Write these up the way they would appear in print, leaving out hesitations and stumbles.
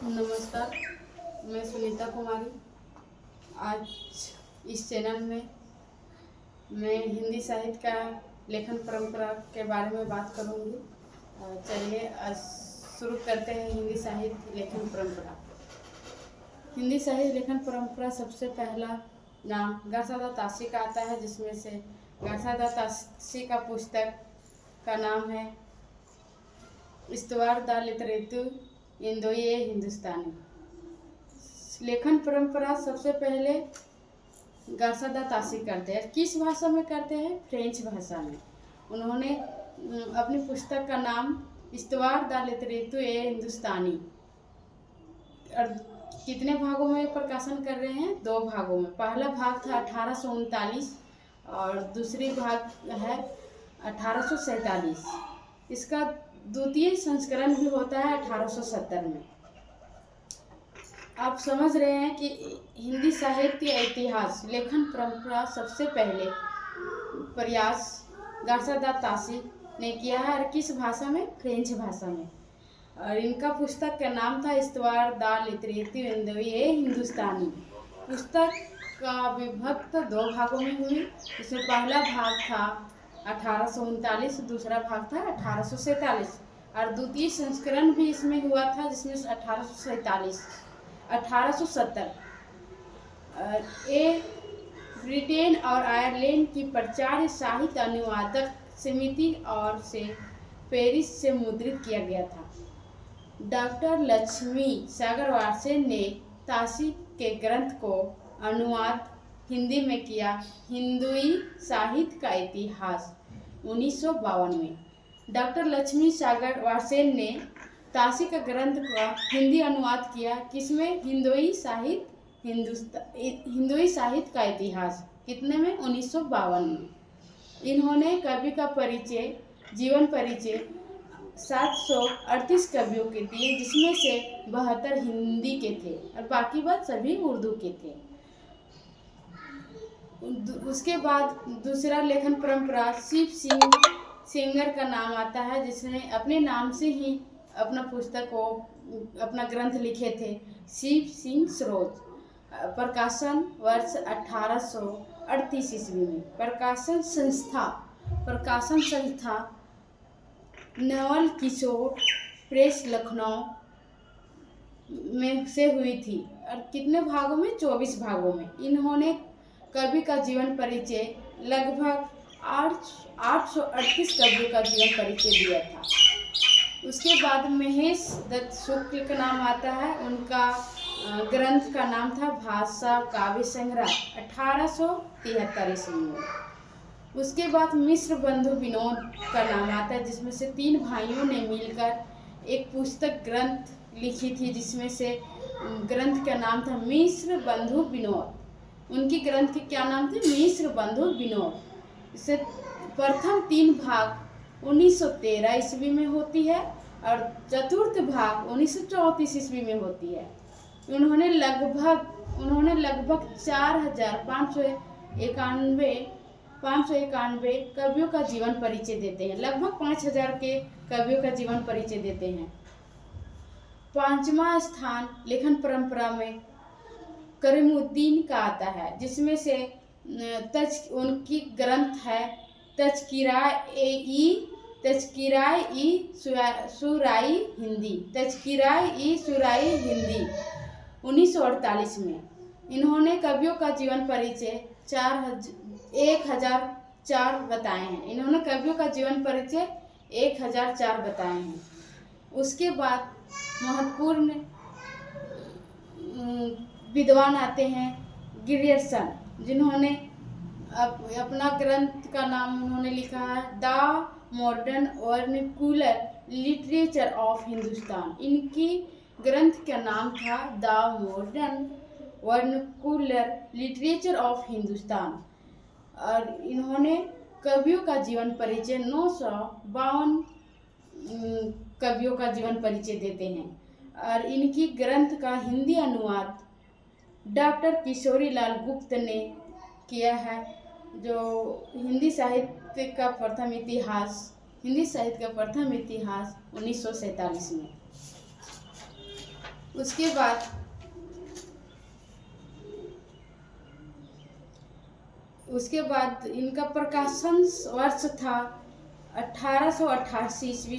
नमस्कार, मैं सुनीता कुमारी। आज इस चैनल में मैं हिंदी साहित्य का लेखन परंपरा के बारे में बात करूंगी। चलिए आज शुरू करते हैं हिंदी साहित्य लेखन परंपरा। हिंदी साहित्य लेखन परंपरा सबसे पहला नाम गार्सादा तासी का आता है, जिसमें से गार्सादा तासी का पुस्तक का नाम है इस्तवार दा लिटरेतु इंदोये हिंदुस्तानी। लेखन परंपरा सबसे पहले गार्सादा तासी करते हैं। किस भाषा में करते हैं? फ्रेंच भाषा में। उन्होंने अपनी पुस्तक का नाम इस्तवार दा लिटरेतु हिंदुस्तानी और कितने भागों में प्रकाशन कर रहे हैं? 2 भागों में। पहला भाग था 1839 और दूसरी भाग है 1847। इसका द्वितीय संस्करण भी होता है 1870 में। आप समझ रहे हैं कि हिंदी साहित्य इतिहास लेखन परंपरा सबसे पहले प्रयास गार्सादा तासी ने किया है। और किस भाषा में? फ्रेंच भाषा में। और इनका पुस्तक का नाम था इस्तवार दा लिटरेतु इंदोये हिंदुस्तानी। पुस्तक का विभक्त 2 भागों में हुई। इसमें पहला भाग था 1839, दूसरा भाग था 1847 और द्वितीय संस्करण भी इसमें हुआ था, जिसमें 1870। ये ब्रिटेन और आयरलैंड की प्राचार्य साहित्य अनुवादक समिति और से पेरिस से मुद्रित किया गया था। डॉक्टर लक्ष्मी सागर वार्सेन ने तासी के ग्रंथ को अनुवाद हिंदी में किया। हिंदुई साहित्य का इतिहास 1952 में डॉक्टर लक्ष्मी सागर वार्सेन ने तासी का ग्रंथ का हिंदी अनुवाद किया। किसमें? हिंदुई साहित्य का इतिहास। कितने में? 1952 में। इन्होंने कवि का परिचय, जीवन परिचय 738 कवियों के दिए, जिसमें से 72 हिंदी के थे और बाकी बात सभी उर्दू के थे। उसके बाद दूसरा लेखन परंपरा शिव सिंह सेंगर का नाम आता है, जिसने अपने नाम से ही अपना पुस्तक को, अपना ग्रंथ लिखे थे। शिव सिंह सरोज। प्रकाशन वर्ष 1838 ईस्वी में। प्रकाशन संस्था नवल किशोर प्रेस लखनऊ में से हुई थी। और कितने भागों में? 24 भागों में। इन्होंने कवि का जीवन परिचय लगभग 838 कवियों का जीवन परिचय दिया था। उसके बाद महेश दत्त शुक्ल का नाम आता है। उनका ग्रंथ का नाम था भाषा काव्य संग्रह 1873 ईस्वी में। उसके बाद मिश्र बंधु विनोद का नाम आता है, जिसमें से 3 भाइयों ने मिलकर एक पुस्तक ग्रंथ लिखी थी, जिसमें से ग्रंथ का नाम था मिश्र बंधु विनोद। उनकी ग्रंथ के क्या नाम थे? मिश्र बंधु विनोद। इससे प्रथम 3 भाग 1913 ईस्वी में होती है और चतुर्थ भाग 1934 ईस्वी में होती है। उन्होंने लगभग 4591 कवियों का जीवन परिचय देते हैं। लगभग 5000 के कवियों का जीवन परिचय देते हैं। 5वां स्थान लेखन परंपरा में करीमुद्दीन का आता है, जिसमें से उनकी ग्रंथ है तज़किराए-ई-सुराई हिंदी 1948 में। इन्होंने कवियों का जीवन परिचय 1004 बताए हैं। इन्होंने कवियों का जीवन परिचय 1004 बताए हैं। उसके बाद महत्वपूर्ण विद्वान आते हैं ग्रियर्सन, जिन्होंने अपना ग्रंथ का नाम उन्होंने लिखा है the modern vernacular literature of Hindustan. इनकी ग्रंथ का नाम था the modern vernacular literature of Hindustan. और इन्होंने कवियों का जीवन परिचय 952 कवियों का जीवन परिचय देते हैं। और इनकी ग्रंथ का हिंदी अनुवाद डॉक्टर किशोरीलाल गुप्त ने किया है, जो हिंदी साहित्य का प्रथम इतिहास 1947 में। उसके बाद इनका प्रकाशन वर्ष था 1888 ईस्वी।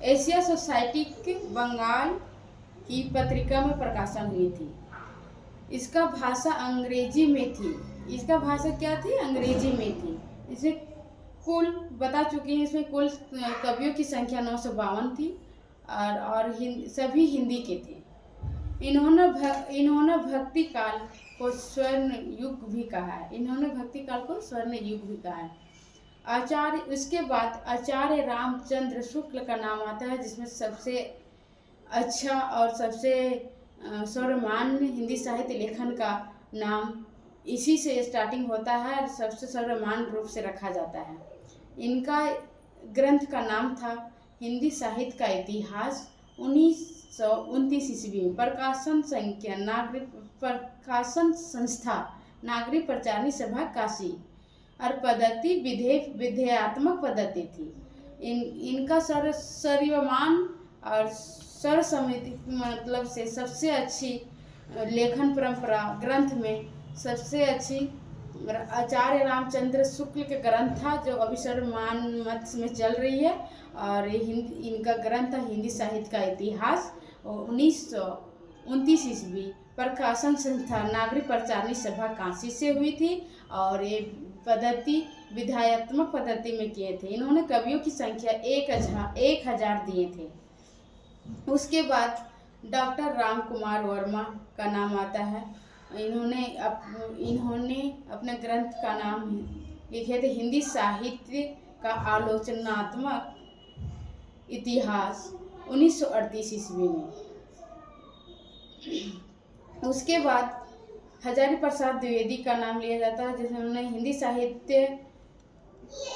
एशिया सोसाइटी के बंगाल की पत्रिका में प्रकाशन हुई थी। इसका भाषा अंग्रेजी में थी। इसका भाषा क्या थी? अंग्रेजी में थी। इसे कुल बता चुके हैं, इसमें कुल कवियों की संख्या 952 थी और सभी हिंदी के थे। इन्होंने भक्ति काल को स्वर्ण युग भी कहा है। उसके बाद आचार्य रामचंद्र शुक्ल का नाम आता है, जिसमें सबसे अच्छा और सबसे सर्वमान्य हिंदी साहित्य लेखन का नाम इसी से स्टार्टिंग होता है और सबसे सर्वमान्य रूप से रखा जाता है। इनका ग्रंथ का नाम था हिंदी साहित्य का इतिहास। 1929 ईस्वी में प्रकाशन संस्था नागरिक प्रचारणी सभा काशी और पद्धति विधेयात्मक पद्धति थी। इनका सर्वमान और सर्वसम्मति मतलब से सबसे अच्छी लेखन परंपरा ग्रंथ में सबसे अच्छी आचार्य रामचंद्र शुक्ल के ग्रंथ था, जो अभी सर्वमान मत में चल रही है। और इनका ग्रंथ था हिंदी साहित्य का इतिहास। 1929 ईस्वी प्रकाशन संस्था नागरिक प्रचारणी सभा काशी से हुई थी और ये पद्धति विधायात्मक पद्धति में किए थे। इन्होंने कवियों की संख्या 1000 दिए थे। उसके बाद डॉक्टर राम कुमार वर्मा का नाम आता है। इन्होंने अपने ग्रंथ का नाम लिखे थे हिंदी साहित्य का आलोचनात्मक इतिहास 1938 ईस्वी में। उसके बाद हजारी प्रसाद द्विवेदी का नाम लिया जाता है, जिन्होंने हिंदी साहित्य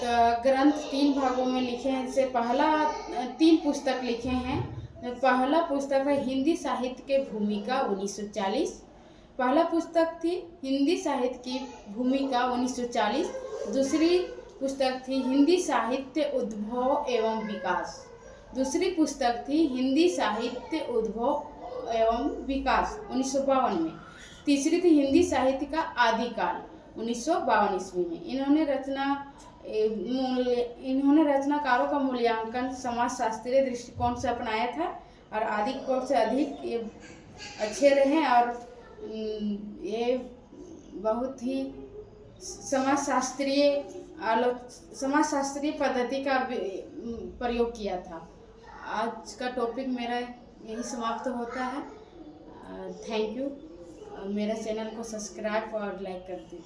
का ग्रंथ 3 भागों में लिखे हैं। जैसे पहला 3 पुस्तक लिखे हैं। पहला पुस्तक है हिंदी साहित्य के भूमिका 1940। पहला पुस्तक थी हिंदी साहित्य की भूमिका 1940। दूसरी पुस्तक थी हिंदी साहित्य उद्भव एवं विकास। दूसरी पुस्तक थी हिंदी साहित्य उद्भव एवं विकास 1952 में। तीसरी थी हिंदी साहित्य का आदिकाल 1952 ईस्वी में। इन्होंने रचनाकारों का मूल्यांकन समाजशास्त्रीय दृष्टिकोण से अपनाया था और आदिकोण से अधिक ये अच्छे रहे और ये बहुत ही समाजशास्त्रीय पद्धति का प्रयोग किया था। आज का टॉपिक मेरा यही समाप्त होता है। Thank you. मेरा चैनल को सब्सक्राइब और लाइक कर दीजिए।